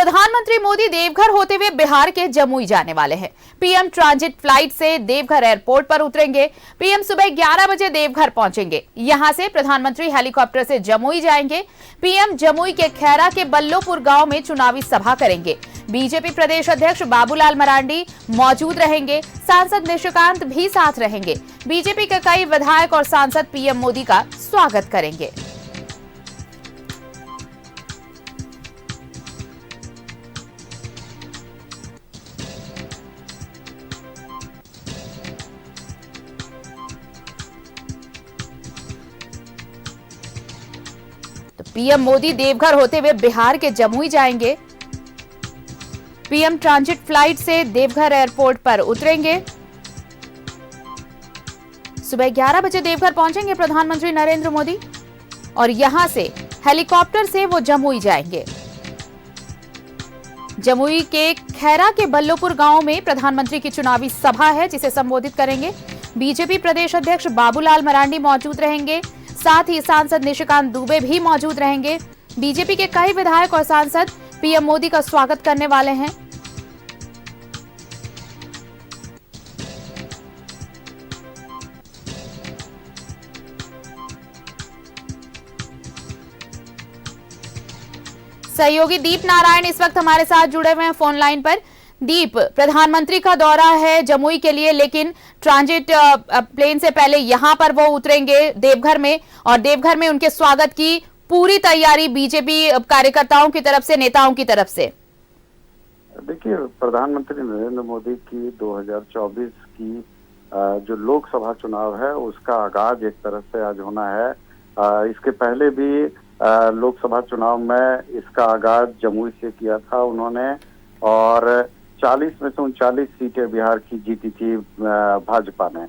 प्रधानमंत्री मोदी देवघर होते हुए बिहार के जमुई जाने वाले हैं। पीएम ट्रांजिट फ्लाइट से देवघर एयरपोर्ट पर उतरेंगे। पीएम सुबह 11 बजे देवघर पहुंचेंगे। यहां से प्रधानमंत्री हेलीकॉप्टर से जमुई जाएंगे। पीएम जमुई के खैरा के बल्लोपुर गांव में चुनावी सभा करेंगे। बीजेपी प्रदेश अध्यक्ष बाबूलाल मरांडी मौजूद रहेंगे। सांसद निशिकांत भी साथ रहेंगे। बीजेपी के कई विधायक और सांसद पीएम मोदी का स्वागत करेंगे। तो पीएम मोदी देवघर होते हुए बिहार के जमुई जाएंगे। पीएम ट्रांजिट फ्लाइट से देवघर एयरपोर्ट पर उतरेंगे। सुबह 11 बजे देवघर पहुंचेंगे प्रधानमंत्री नरेंद्र मोदी और यहां से हेलीकॉप्टर से वो जमुई जाएंगे। जमुई के खैरा के बल्लोपुर गांव में प्रधानमंत्री की चुनावी सभा है, जिसे संबोधित करेंगे। बीजेपी प्रदेश अध्यक्ष बाबूलाल मरांडी मौजूद रहेंगे। साथ ही सांसद निशिकांत दुबे भी मौजूद रहेंगे। बीजेपी के कई विधायक और सांसद पीएम मोदी का स्वागत करने वाले हैं। सहयोगी दीप नारायण इस वक्त हमारे साथ जुड़े हुए हैं फोन लाइन पर। दीप, प्रधानमंत्री का दौरा है जमुई के लिए, लेकिन ट्रांजिट प्लेन से पहले यहां पर वो उतरेंगे देवघर में और देवघर में उनके स्वागत की पूरी तैयारी बीजेपी कार्यकर्ताओं की तरफ से, नेताओं की तरफ से। देखिए, प्रधानमंत्री नरेंद्र मोदी की 2024 की जो लोकसभा चुनाव है उसका आगाज एक तरह से आज होना है। इसके पहले भी लोकसभा चुनाव में इसका आगाज जमुई से किया था उन्होंने और 40 में से 39 सीटें बिहार की जीती थी भाजपा ने।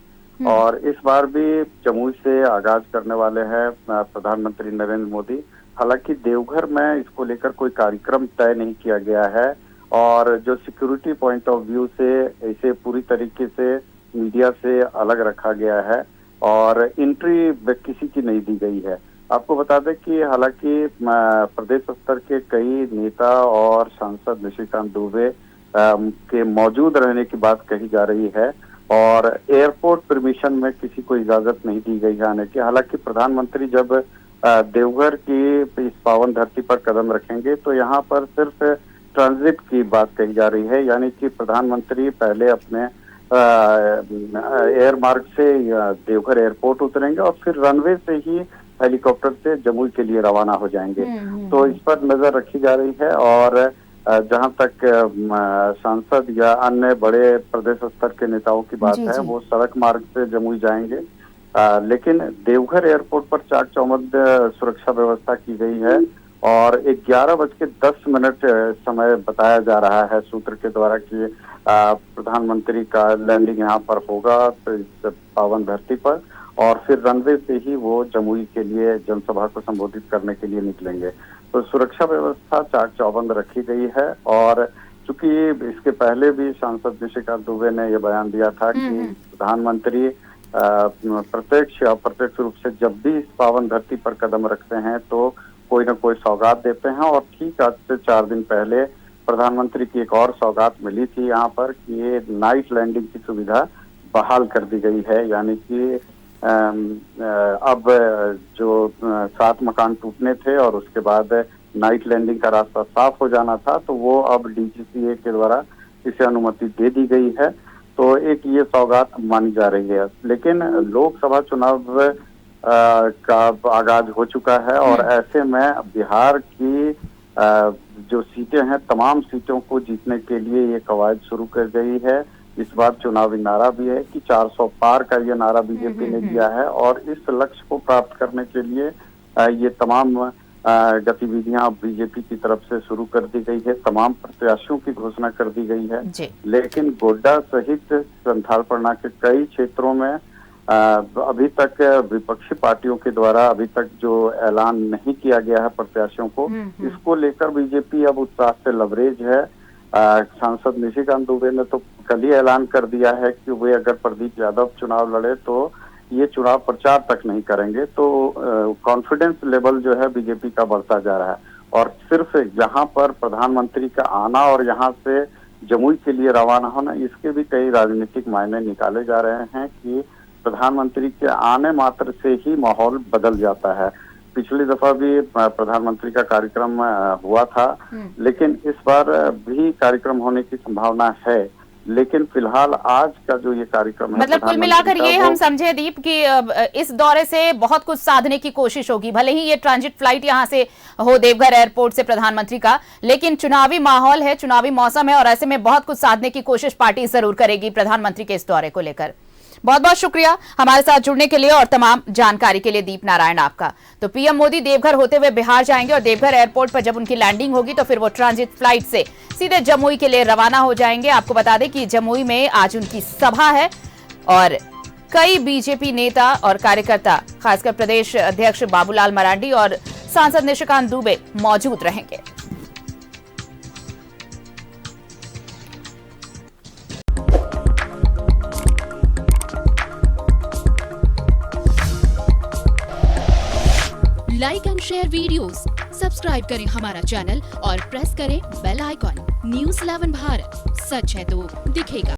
और इस बार भी जमुई से आगाज करने वाले हैं प्रधानमंत्री नरेंद्र मोदी। हालांकि देवघर में इसको लेकर कोई कार्यक्रम तय नहीं किया गया है और जो सिक्योरिटी पॉइंट ऑफ व्यू से इसे पूरी तरीके से मीडिया से अलग रखा गया है और एंट्री किसी की नहीं दी गई है। आपको बता दें कि हालांकि प्रदेश स्तर के कई नेता और सांसद निशिकांत दुबे के मौजूद रहने की बात कही जा रही है और एयरपोर्ट परमिशन में किसी को इजाजत नहीं दी गई है आने की। हालांकि प्रधानमंत्री जब देवघर की इस पावन धरती पर कदम रखेंगे तो यहाँ पर सिर्फ ट्रांजिट की बात कही जा रही है, यानी कि प्रधानमंत्री पहले अपने एयर मार्ग से देवघर एयरपोर्ट उतरेंगे और फिर रनवे से ही हेलीकॉप्टर से जमुई के लिए रवाना हो जाएंगे। तो इस पर नजर रखी जा रही है और जहां तक सांसद या अन्य बड़े प्रदेश स्तर के नेताओं की बात है वो सड़क मार्ग से जमुई जाएंगे। लेकिन देवघर एयरपोर्ट पर चाक चौबंद सुरक्षा व्यवस्था की गई है और 11:10 समय बताया जा रहा है सूत्र के द्वारा कि प्रधानमंत्री का लैंडिंग यहाँ पर होगा तो इस पावन धरती पर और फिर रनवे से ही वो जमुई के लिए जनसभा को संबोधित करने के लिए निकलेंगे। तो सुरक्षा व्यवस्था चाक चौबंद रखी गई है और चूंकि इसके पहले भी सांसद निशिकांत दुबे ने यह बयान दिया था कि प्रधानमंत्री प्रत्यक्ष या अप्रत्यक्ष रूप से जब भी इस पावन धरती पर कदम रखते हैं तो कोई न कोई सौगात देते हैं और ठीक आज से 4 दिन पहले प्रधानमंत्री की एक और सौगात मिली थी यहाँ पर कि ये नाइट लैंडिंग की सुविधा बहाल कर दी गई है। यानी कि अब जो 7 मकान टूटने थे और उसके बाद नाइट लैंडिंग का रास्ता साफ हो जाना था तो वो अब डीजीसीए के द्वारा इसे अनुमति दे दी गई है। तो एक ये सौगात मानी जा रही है। लेकिन लोकसभा चुनाव का आगाज हो चुका है और ऐसे में बिहार की जो सीटें हैं तमाम सीटों को जीतने के लिए ये कवायद शुरू कर गई है। इस बार चुनावी नारा भी है कि 400 पार का ये नारा बीजेपी ने दिया है और इस लक्ष्य को प्राप्त करने के लिए ये तमाम गतिविधियां बीजेपी की तरफ से शुरू कर दी गई है। तमाम प्रत्याशियों की घोषणा कर दी गई है। लेकिन गोड्डा सहित संथालपरगना के कई क्षेत्रों में अभी तक विपक्षी पार्टियों के द्वारा अभी तक जो ऐलान नहीं किया गया है प्रत्याशियों को, इसको लेकर बीजेपी अब उत्साह से लबरेज है। सांसद निशिकांत दुबे ने तो कल ही ऐलान कर दिया है कि वे अगर प्रदीप यादव चुनाव लड़े तो ये चुनाव प्रचार तक नहीं करेंगे। तो कॉन्फिडेंस लेवल जो है बीजेपी का बढ़ता जा रहा है और सिर्फ यहाँ पर प्रधानमंत्री का आना और यहाँ से जमुई के लिए रवाना होना, इसके भी कई राजनीतिक मायने निकाले जा रहे हैं कि प्रधानमंत्री के आने मात्र से ही माहौल बदल जाता है। पिछली दफा भी प्रधानमंत्री का कार्यक्रम हुआ था, लेकिन इस बार भी कार्यक्रम होने की संभावना है। लेकिन फिलहाल आज का जो ये कार्यक्रम है, मतलब कुल मिलाकर ये हम समझे दीप कि इस दौरे से बहुत कुछ साधने की कोशिश होगी। भले ही ये ट्रांजिट फ्लाइट यहाँ से हो देवघर एयरपोर्ट से प्रधानमंत्री का, लेकिन चुनावी माहौल है, चुनावी मौसम है और ऐसे में बहुत कुछ साधने की कोशिश पार्टी जरूर करेगी प्रधानमंत्री के इस दौरे को लेकर। बहुत बहुत शुक्रिया हमारे साथ जुड़ने के लिए और तमाम जानकारी के लिए दीप नारायण आपका। तो पीएम मोदी देवघर होते हुए बिहार जाएंगे और देवघर एयरपोर्ट पर जब उनकी लैंडिंग होगी तो फिर वो ट्रांजिट फ्लाइट से सीधे जमुई के लिए रवाना हो जाएंगे। आपको बता दें कि जमुई में आज उनकी सभा है और कई बीजेपी नेता और कार्यकर्ता, खासकर प्रदेश अध्यक्ष बाबूलाल मरांडी और सांसद निशिकांत दुबे मौजूद रहेंगे। Like and share videos, subscribe करें हमारा चैनल और प्रेस करें बेल आइकॉन। न्यूज़ 11 भारत, सच है तो दिखेगा।